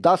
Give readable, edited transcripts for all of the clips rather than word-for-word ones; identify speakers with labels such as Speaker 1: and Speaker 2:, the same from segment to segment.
Speaker 1: 10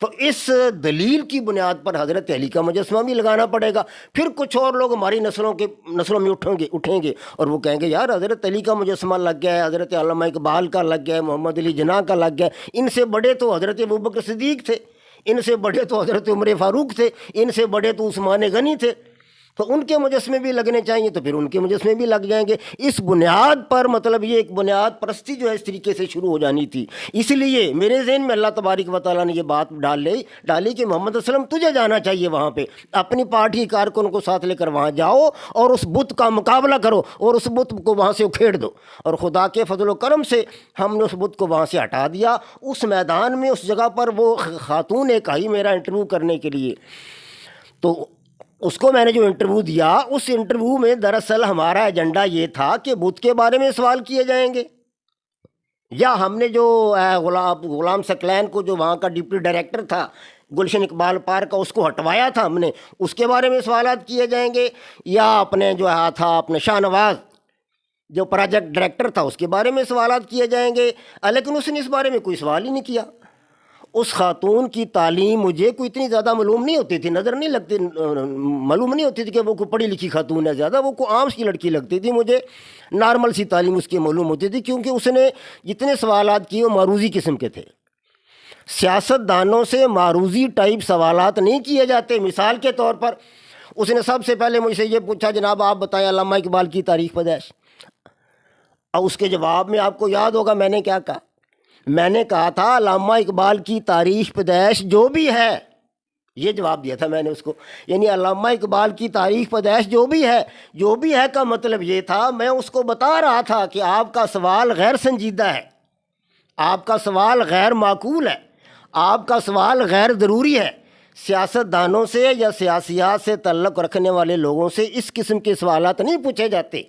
Speaker 1: تو اس دلیل کی بنیاد پر حضرت علی کا مجسمہ بھی لگانا پڑے گا. پھر کچھ اور لوگ ہماری نسلوں میں اٹھیں گے اور وہ کہیں گے یار حضرت علی کا مجسمہ لگ گیا ہے, حضرت علامہ اقبال کا لگ گیا ہے, محمد علی جناح کا لگ گیا ہے. ان سے بڑے تو حضرت ابوبکر صدیق تھے, ان سے بڑے تو حضرت عمر فاروق تھے, ان سے بڑے تو عثمان غنی تھے, تو ان کے مجسمے بھی لگنے چاہیے, تو پھر ان کے مجسمے بھی لگ جائیں گے. اس بنیاد پر مطلب یہ ایک بنیاد پرستی جو ہے اس طریقے سے شروع ہو جانی تھی. اس لیے میرے ذہن میں اللہ تبارک و تعالیٰ نے یہ بات ڈالی کہ محمد صلی اللہ علیہ وسلم تجھے جانا چاہیے وہاں پہ, اپنی پارٹی کارکن کو ساتھ لے کر وہاں جاؤ اور اس بت کا مقابلہ کرو اور اس بت کو وہاں سے اکھیڑ دو. اور خدا کے فضل و کرم سے ہم نے اس بت کو وہاں سے ہٹا دیا. اس میدان میں اس جگہ پر وہ خاتون ایک آئی میرا انٹرویو کرنے کے لیے, تو اس کو میں نے جو انٹرویو دیا, اس انٹرویو میں دراصل ہمارا ایجنڈا یہ تھا کہ بدھ کے بارے میں سوال کیے جائیں گے, یا ہم نے جو غلام ثقلین کو جو وہاں کا ڈپٹی ڈائریکٹر تھا گلشن اقبال پارک کا, اس کو ہٹوایا تھا ہم نے, اس کے بارے میں سوالات کیے جائیں گے, یا اپنے جو تھا اپنے شاہ نواز جو پروجیکٹ ڈائریکٹر تھا اس کے بارے میں سوالات کیے جائیں گے. لیکن اس نے اس بارے میں کوئی سوال ہی نہیں کیا. اس خاتون کی تعلیم مجھے کوئی اتنی زیادہ معلوم نہیں ہوتی تھی, نظر نہیں لگتی, معلوم نہیں ہوتی تھی کہ وہ کوئی پڑھی لکھی خاتون ہے زیادہ, وہ کوئی عام سی لڑکی لگتی تھی مجھے, نارمل سی تعلیم اس کی معلوم ہوتی تھی, کیونکہ اس نے جتنے سوالات کیے وہ معروضی قسم کے تھے. سیاست دانوں سے معروضی ٹائپ سوالات نہیں کیے جاتے. مثال کے طور پر اس نے سب سے پہلے مجھ سے یہ پوچھا جناب آپ بتائیں علامہ اقبال کی تاریخ پیدائش, اور اس کے جواب میں آپ کو یاد ہوگا میں نے کیا کہا. میں نے کہا تھا علامہ اقبال کی تاریخ پیدائش جو بھی ہے, یہ جواب دیا تھا میں نے اس کو, یعنی علامہ اقبال کی تاریخ پیدائش جو بھی ہے کا مطلب یہ تھا, میں اس کو بتا رہا تھا کہ آپ کا سوال غیر سنجیدہ ہے, آپ کا سوال غیر معقول ہے, آپ کا سوال غیر ضروری ہے. سیاست دانوں سے یا سیاسیات سے تعلق رکھنے والے لوگوں سے اس قسم کے سوالات نہیں پوچھے جاتے.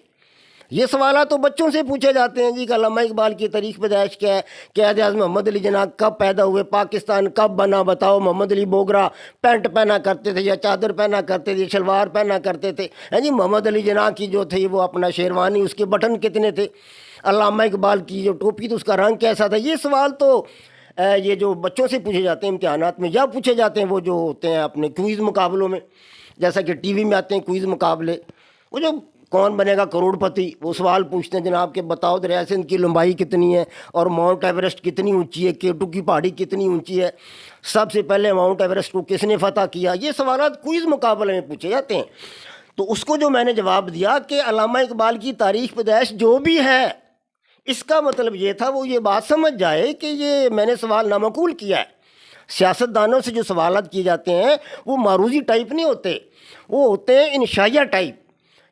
Speaker 1: یہ سوالات تو بچوں سے پوچھے جاتے ہیں جی کہ علامہ اقبال کی تاریخ پیدائش کیا ہے, قائد اعظم محمد علی جناح کب پیدا ہوئے, پاکستان کب بنا بتاؤ, محمد علی بوگرا پینٹ پہنا کرتے تھے یا چادر پہنا کرتے تھے, شلوار پہنا کرتے تھے جی, محمد علی جناح کی جو تھی وہ اپنا شیروانی اس کے بٹن کتنے تھے, علامہ اقبال کی جو ٹوپی تو اس کا رنگ کیسا تھا. یہ سوال تو یہ جو بچوں سے پوچھے جاتے ہیں امتحانات میں, یا پوچھے جاتے ہیں وہ جو ہوتے ہیں اپنے کوئز مقابلوں میں, جیسا کہ ٹی وی میں آتے ہیں کوئز مقابلے, وہ جو کون بنے گا کروڑ پتی, وہ سوال پوچھتے ہیں جناب کہ بتاؤ دریا سندھ کی لمبائی کتنی ہے اور ماؤنٹ ایوریسٹ کتنی اونچی ہے, K2 کی پہاڑی کتنی اونچی ہے, سب سے پہلے ماؤنٹ ایوریسٹ کو کس نے فتح کیا. یہ سوالات کوئز مقابلے میں پوچھے جاتے ہیں. تو اس کو جو میں نے جواب دیا کہ علامہ اقبال کی تاریخ پیدائش جو بھی ہے, اس کا مطلب یہ تھا وہ یہ بات سمجھ جائے کہ یہ میں نے سوال نامعقول کیا ہے. سیاست دانوں سے جو سوالات کیے جاتے ہیں وہ معروضی ٹائپ نہیں ہوتے, وہ ہوتے ہیں انشائیہ ٹائپ,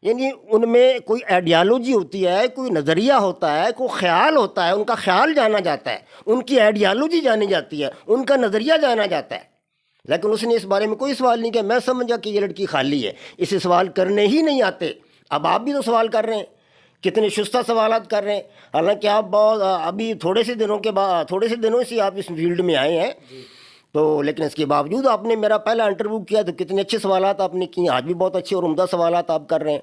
Speaker 1: یعنی ان میں کوئی آئیڈیالوجی ہوتی ہے, کوئی نظریہ ہوتا ہے, کوئی خیال ہوتا ہے, ان کا خیال جانا جاتا ہے, ان کی آئیڈیالوجی جانی جاتی ہے, ان کا نظریہ جانا جاتا ہے. لیکن اس نے اس بارے میں کوئی سوال نہیں کیا. میں سمجھا کہ یہ لڑکی خالی ہے, اسے سوال کرنے ہی نہیں آتے. اب آپ بھی تو سوال کر رہے ہیں, کتنے شستہ سوالات کر رہے ہیں, حالانکہ آپ بہت ابھی تھوڑے سے دنوں سے آپ اس فیلڈ میں آئے ہیں, تو لیکن اس کے باوجود آپ نے میرا پہلا انٹرویو کیا تو کتنے اچھے سوالات آپ نے کیے, آج بھی بہت اچھے اور عمدہ سوالات آپ کر رہے ہیں.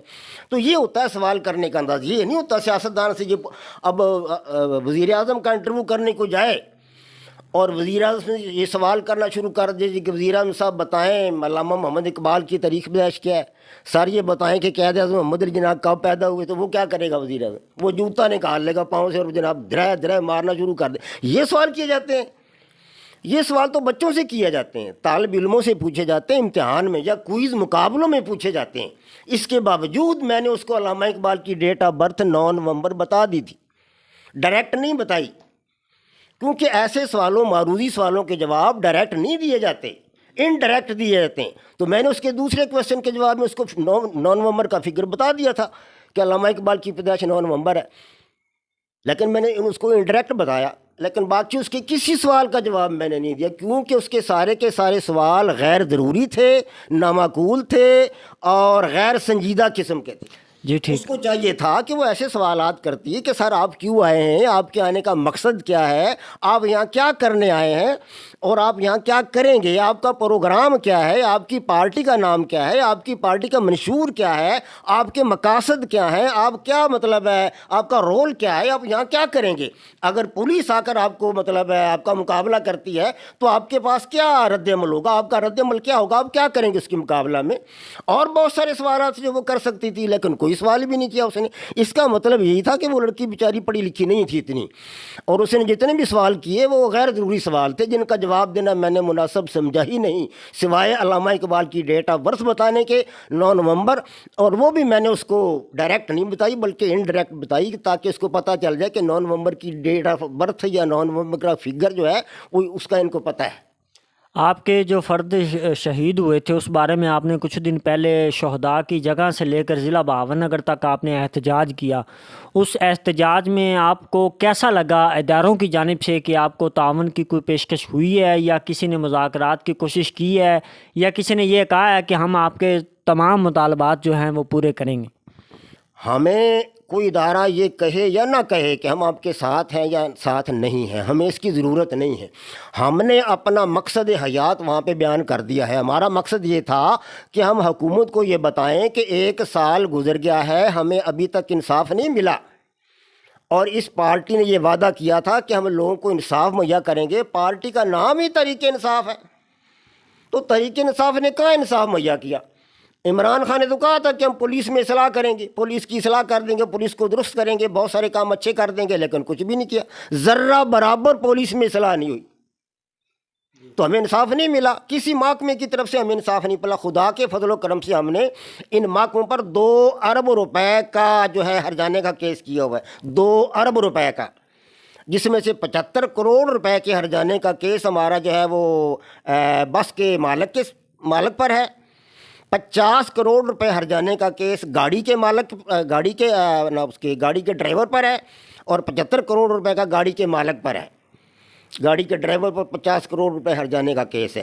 Speaker 1: تو یہ ہوتا ہے سوال کرنے کا انداز. یہ نہیں ہوتا سیاستدان سے یہ اب وزیر اعظم کا انٹرویو کرنے کو جائے اور وزیر اعظم سے یہ سوال کرنا شروع کر دے کہ وزیر اعظم صاحب بتائیں علامہ محمد اقبال کی تاریخ پیدائش کیا ہے, سر یہ بتائیں کہ قائد اعظم محمد علی جناح کب پیدا ہوئے, تو وہ کیا کرے گا وزیر اعظم, وہ جوتا نکال لے گا پاؤں سے اور جناب درہ مارنا شروع کر دے. یہ سوال کیے جاتے ہیں. یہ سوال تو بچوں سے کیے جاتے ہیں, طالب علموں سے پوچھے جاتے ہیں امتحان میں یا کوئز مقابلوں میں پوچھے جاتے ہیں. اس کے باوجود میں نے اس کو علامہ اقبال کی ڈیٹ آف برتھ 9 نومبر بتا دی تھی, ڈائریکٹ نہیں بتائی, کیونکہ ایسے سوالوں معروضی سوالوں کے جواب ڈائریکٹ نہیں دیے جاتے, انڈائریکٹ دیے جاتے ہیں. تو میں نے اس کے دوسرے کویشچن کے جواب میں اس کو 9 نومبر کا فگر بتا دیا تھا کہ علامہ اقبال کی پیدائش 9 نومبر ہے, لیکن میں نے اس کو انڈائریکٹ بتایا. لیکن باقی اس کے کسی سوال کا جواب میں نے نہیں دیا, کیونکہ اس کے سارے سوال غیر ضروری تھے, نامعقول تھے اور غیر سنجیدہ قسم کے تھے.
Speaker 2: جی ٹھیک.
Speaker 1: اس کو چاہیے تھا کہ وہ ایسے سوالات کرتی ہے کہ سر آپ کیوں آئے ہیں, آپ کے آنے کا مقصد کیا ہے, آپ یہاں کیا کرنے آئے ہیں, اور آپ یہاں کیا کریں گے، آپ کا پروگرام کیا ہے، آپ کی پارٹی کا نام کیا ہے، آپ کی پارٹی کا منشور کیا ہے، آپ کے مقاصد کیا ہیں، آپ کیا مطلب ہے، آپ کا رول کیا ہے، آپ یہاں کیا کریں گے۔ اگر پولیس آ کر آپ کو مطلب ہے آپ کا مقابلہ کرتی ہے تو آپ کے پاس کیا رد عمل ہوگا، آپ کا رد عمل کیا ہوگا، آپ کیا کریں گے اس کے مقابلہ میں۔ اور بہت سارے سوالات جو وہ کر سکتی تھی لیکن کوئی سوال بھی نہیں کیا اس نے۔ اس کا مطلب یہی تھا کہ وہ لڑکی بیچاری پڑھی لکھی نہیں تھی اتنی، اور اس نے جتنے بھی سوال کیے وہ غیر ضروری سوال تھے جن کا جواب دینا میں نے مناسب سمجھا ہی نہیں، سوائے علامہ اقبال کی ڈیٹ آف برتھ بتانے کے 9 نومبر، اور وہ بھی میں نے اس کو ڈائریکٹ نہیں بتائی بلکہ انڈائریکٹ بتائی تاکہ اس کو پتہ چل جائے کہ 9 نومبر کی ڈیٹ آف برتھ یا 9 نومبر کا فگر جو ہے وہ اس کا ان کو پتہ ہے۔
Speaker 2: آپ کے جو فرد شہید ہوئے تھے اس بارے میں آپ نے کچھ دن پہلے شہداء کی جگہ سے لے کر ضلع بہاون نگر تک آپ نے احتجاج کیا، اس احتجاج میں آپ کو کیسا لگا؟ اداروں کی جانب سے کہ آپ کو تعاون کی کوئی پیشکش ہوئی ہے یا کسی نے مذاکرات کی کوشش کی ہے یا کسی نے یہ کہا ہے کہ ہم آپ کے تمام مطالبات جو ہیں وہ پورے کریں گے؟
Speaker 1: ہمیں کوئی ادارہ یہ کہے یا نہ کہے کہ ہم آپ کے ساتھ ہیں یا ساتھ نہیں ہیں، ہمیں اس کی ضرورت نہیں ہے۔ ہم نے اپنا مقصد حیات وہاں پہ بیان کر دیا ہے۔ ہمارا مقصد یہ تھا کہ ہم حکومت کو یہ بتائیں کہ 1 سال گزر گیا ہے، ہمیں ابھی تک انصاف نہیں ملا، اور اس پارٹی نے یہ وعدہ کیا تھا کہ ہم لوگوں کو انصاف مہیا کریں گے۔ پارٹی کا نام ہی تحریک انصاف ہے، تو تحریک انصاف نے کہاں انصاف مہیا کیا؟ عمران خان نے تو کہا تھا کہ ہم پولیس میں اصلاح کریں گے، پولیس کی اصلاح کر دیں گے، پولیس کو درست کریں گے، بہت سارے کام اچھے کر دیں گے، لیکن کچھ بھی نہیں کیا، ذرہ برابر پولیس میں اصلاح نہیں ہوئی، تو ہمیں انصاف نہیں ملا۔ کسی محکمے کی طرف سے ہمیں انصاف نہیں ملا۔ خدا کے فضل و کرم سے ہم نے ان محکموں پر 2 ارب روپے کا جو ہے ہرجانے کا کیس کیا ہوا ہے، 2 ارب روپے کا، جس میں سے 75 کروڑ روپے کے ہرجانے کا کیس ہمارا جو ہے وہ بس کے مالک پر ہے، 50 کروڑ روپے ہرجانے کا کیس گاڑی کے ڈرائیور پر ہے، اور 75 کروڑ روپے کا گاڑی کے مالک پر ہے۔ گاڑی کے ڈرائیور پر 50 کروڑ روپے ہرجانے کا کیس ہے،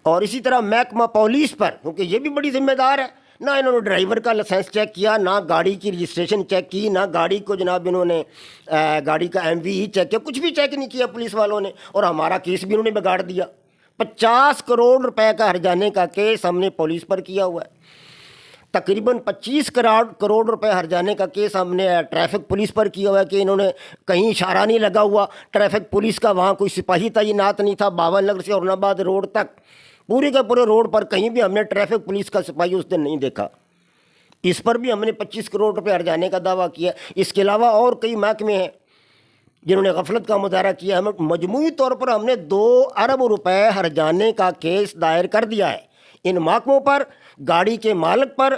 Speaker 1: اور اسی طرح محکمہ پولیس پر، کیونکہ یہ بھی بڑی ذمہ دار ہے، نہ انہوں نے ڈرائیور کا لائسنس چیک کیا، نہ گاڑی کی رجسٹریشن چیک کی، نہ گاڑی کو جناب انہوں نے گاڑی کا MVE چیک کیا، کچھ بھی چیک نہیں کیا پولیس والوں نے، اور ہمارا کیس بھی انہوں نے بگاڑ دیا۔ 50 کروڑ روپے کا ہرجانے کا کیس ہم نے پولیس پر کیا ہوا ہے، تقریباً 25 کروڑ روپے ہرجانے کا کیس ہم نے ٹریفک پولیس پر کیا ہوا ہے کہ انہوں نے کہیں اشارہ نہیں لگا ہوا ٹریفک پولیس کا، وہاں کوئی سپاہی تعینات نہیں تھا، باون نگر سے اورنگ آباد روڈ تک پورے کے پورے روڈ پر کہیں بھی ہم نے ٹریفک پولیس کا سپاہی اس دن نہیں دیکھا۔ اس پر بھی ہم نے 25 کروڑ روپے ہرجانے کا دعویٰ کیا۔ اس کے علاوہ اور کئی محکمے ہیں جنہوں نے غفلت کا مظاہرہ کیا۔ ہم مجموعی طور پر ہم نے 2 ارب روپے ہرجانے کا کیس دائر کر دیا ہے ان محکموں پر، گاڑی کے مالک پر،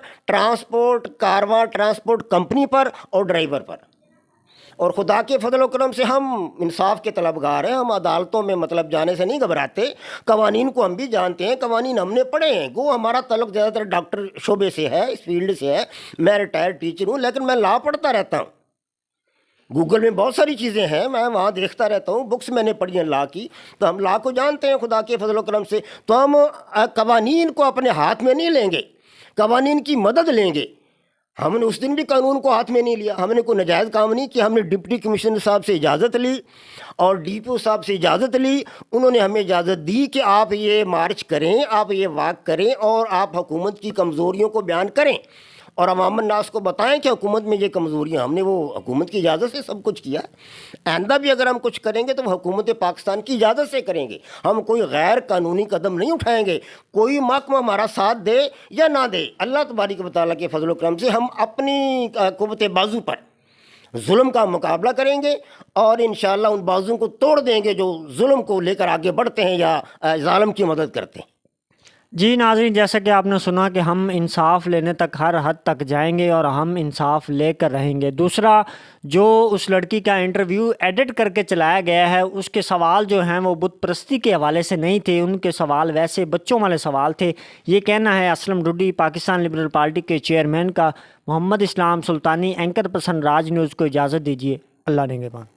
Speaker 1: کارواں ٹرانسپورٹ کمپنی پر اور ڈرائیور پر۔ اور خدا کے فضل و کرم سے ہم انصاف کے طلبگار ہیں، ہم عدالتوں میں مطلب جانے سے نہیں گھبراتے، قوانین کو ہم بھی جانتے ہیں، قوانین ہم نے پڑھے ہیں۔ گو ہمارا تعلق زیادہ تر ڈاکٹر شعبے سے ہے، اس فیلڈ سے ہے، میں ریٹائرڈ ٹیچر ہوں، لیکن میں لا پڑھتا رہتا ہوں۔ گوگل میں بہت ساری چیزیں ہیں، میں وہاں دیکھتا رہتا ہوں، بکس میں نے پڑھی ہیں لا کی، تو ہم لا کو جانتے ہیں خدا کے فضل و کرم سے۔ تو ہم قوانین کو اپنے ہاتھ میں نہیں لیں گے، قوانین کی مدد لیں گے۔ ہم نے اس دن بھی قانون کو ہاتھ میں نہیں لیا، ہم نے کوئی ناجائز کام نہیں کیا، ہم نے ڈپٹی کمشنر صاحب سے اجازت لی اور DPO صاحب سے اجازت لی، انہوں نے ہمیں اجازت دی کہ آپ یہ مارچ کریں، آپ یہ واک کریں اور آپ حکومت کی کمزوریوں کو بیان کریں اور عوام الناس کو بتائیں کہ حکومت میں یہ کمزوریاں۔ ہم نے وہ حکومت کی اجازت سے سب کچھ کیا۔ آئندہ بھی اگر ہم کچھ کریں گے تو وہ حکومت پاکستان کی اجازت سے کریں گے، ہم کوئی غیر قانونی قدم نہیں اٹھائیں گے۔ کوئی محکمہ ہمارا ساتھ دے یا نہ دے، اللہ تبارک و تعالیٰ کے فضل و کرم سے ہم اپنی قوت بازو پر ظلم کا مقابلہ کریں گے اور انشاءاللہ ان بازوں کو توڑ دیں گے جو ظلم کو لے کر آگے بڑھتے ہیں یا ظالم کی مدد کرتے ہیں۔
Speaker 2: جی ناظرین، جیسا کہ آپ نے سنا کہ ہم انصاف لینے تک ہر حد تک جائیں گے اور ہم انصاف لے کر رہیں گے۔ دوسرا، جو اس لڑکی کا انٹرویو ایڈٹ کر کے چلایا گیا ہے، اس کے سوال جو ہیں وہ بت پرستی کے حوالے سے نہیں تھے، ان کے سوال ویسے بچوں والے سوال تھے۔ یہ کہنا ہے اسلم ڈوڈی پاکستان لبرل پارٹی کے چیئرمین کا۔ محمد اسلام سلطانی، اینکر پرسن، راج نیوز کو اجازت دیجیے۔ اللہ نگہبان۔